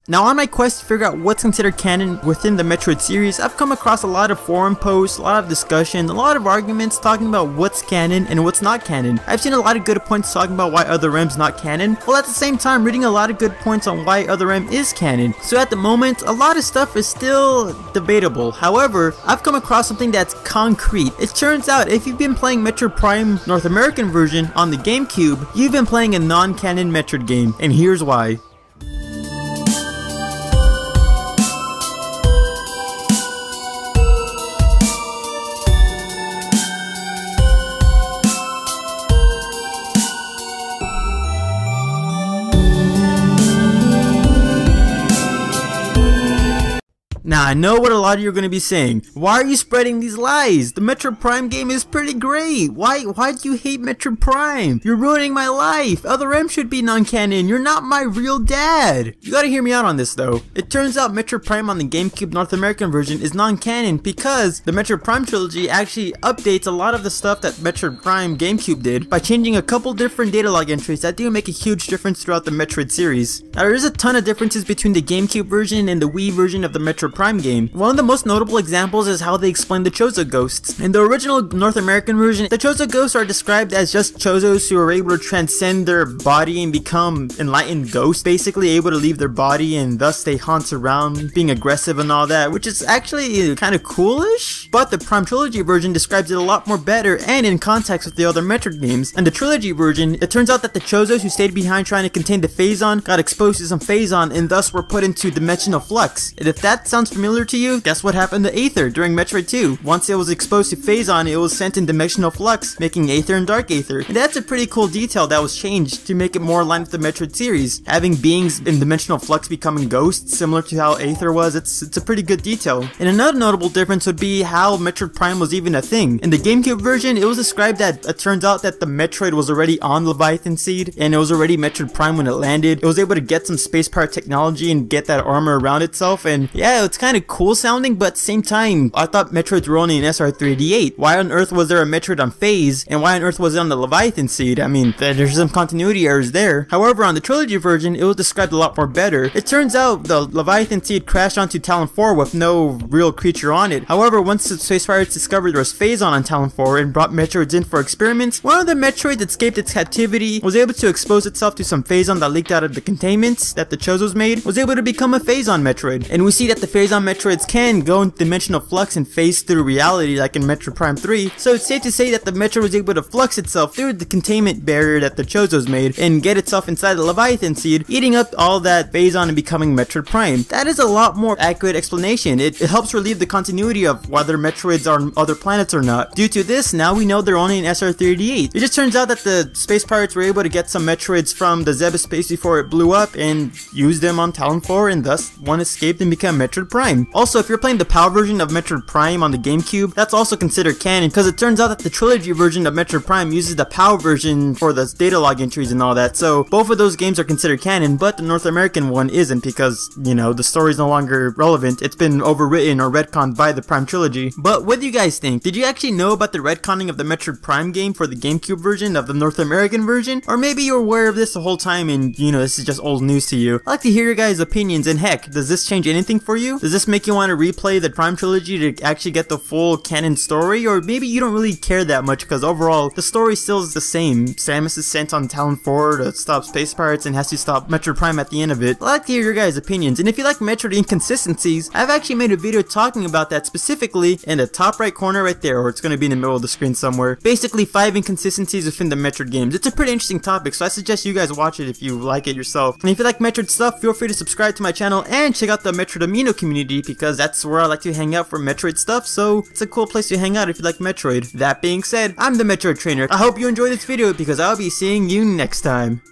Now on my quest to figure out what's considered canon within the Metroid series, I've come across a lot of forum posts, a lot of discussion, a lot of arguments talking about what's canon and what's not canon. I've seen a lot of good points talking about why Other M's not canon, while at the same time reading a lot of good points on why Other M is canon. So at the moment, a lot of stuff is still debatable. However, I've come across something that's concrete. It turns out if you've been playing Metroid Prime North American version on the GameCube, you've been playing a non-canon Metroid game, and here's why. Now I know what a lot of you are going to be saying. Why are you spreading these lies? The Metroid Prime game is pretty great. Why do you hate Metroid Prime? You're ruining my life. Other M should be non-canon. You're not my real dad. You gotta hear me out on this though. It turns out Metroid Prime on the GameCube North American version is non-canon because the Metroid Prime trilogy actually updates a lot of the stuff that Metroid Prime GameCube did by changing a couple different data log entries that do make a huge difference throughout the Metroid series. Now there is a ton of differences between the GameCube version and the Wii version of the Metroid Prime game. One of the most notable examples is how they explain the Chozo ghosts. In the original North American version, the Chozo ghosts are described as just Chozos who are able to transcend their body and become enlightened ghosts, basically able to leave their body and thus they haunt around, being aggressive and all that, which is actually kind of coolish. But the Prime Trilogy version describes it a lot more better and in context with the other Metroid games. In the Trilogy version, it turns out that the Chozos who stayed behind trying to contain the Phazon got exposed to some Phazon and thus were put into dimensional flux. And if that sounds familiar to you, guess what happened to Aether during Metroid 2? Once it was exposed to Phazon, it was sent in dimensional flux, making Aether and Dark Aether. And that's a pretty cool detail that was changed to make it more aligned with the Metroid series. Having beings in dimensional flux becoming ghosts, similar to how Aether was, it's a pretty good detail. And another notable difference would be how Metroid Prime was even a thing. In the GameCube version, it was described that it turns out that the Metroid was already on Leviathan Seed, and it was already Metroid Prime when it landed. It was able to get some space pirate technology and get that armor around itself, and yeah, it's kind of cool sounding, but at the same time, I thought Metroids were only in SR388. Why on earth was there a Metroid on Phase, and why on earth was it on the Leviathan Seed? I mean, there's some continuity errors there. However, on the Trilogy version, it was described a lot more better. It turns out the Leviathan Seed crashed onto Talon 4 with no real creature on it. However, once the Space Pirates discovered there was Phazon on Talon 4 and brought Metroids in for experiments, one of the Metroids that escaped its captivity was able to expose itself to some Phazon that leaked out of the containments that the Chozos made, was able to become a Phazon Metroid. And we see that the Phazon Metroids can go into dimensional flux and phase through reality like in Metroid Prime 3, so it's safe to say that the Metroid was able to flux itself through the containment barrier that the Chozos made and get itself inside the Leviathan Seed, eating up all that Phazon and becoming Metroid Prime. That is a lot more accurate explanation. It helps relieve the continuity of whether Metroids are on other planets or not. Due to this, now we know they're only in SR38. It just turns out that the Space Pirates were able to get some Metroids from the Zeb space before it blew up and use them on Talon 4, and thus one escaped and became Metroid Prime. Also, if you're playing the PAL version of Metroid Prime on the GameCube, that's also considered canon because it turns out that the Trilogy version of Metroid Prime uses the PAL version for the data log entries and all that, so both of those games are considered canon, but the North American one isn't because, you know, the story's no longer relevant. It's been overwritten or retconned by the Prime Trilogy. But what do you guys think? Did you actually know about the retconning of the Metroid Prime game for the GameCube version of the North American version? Or maybe you're aware of this the whole time and, you know, this is just old news to you. I'd like to hear your guys' opinions, and heck, does this change anything for you? Does this make you want to replay the Prime Trilogy to actually get the full canon story? Or maybe you don't really care that much because overall, the story still is the same. Samus is sent on Talon 4 to stop Space Pirates and has to stop Metroid Prime at the end of it. I'd like to hear your guys' opinions, and if you like Metroid inconsistencies, I've actually made a video talking about that specifically in the top right corner right there, or it's going to be in the middle of the screen somewhere. Basically 5 inconsistencies within the Metroid games. It's a pretty interesting topic, so I suggest you guys watch it if you like it yourself. And if you like Metroid stuff, feel free to subscribe to my channel and check out the Metroid Amino community because that's where I like to hang out for Metroid stuff, so it's a cool place to hang out if you like Metroid. That being said, I'm the Metroid Trainer. I hope you enjoyed this video because I'll be seeing you next time.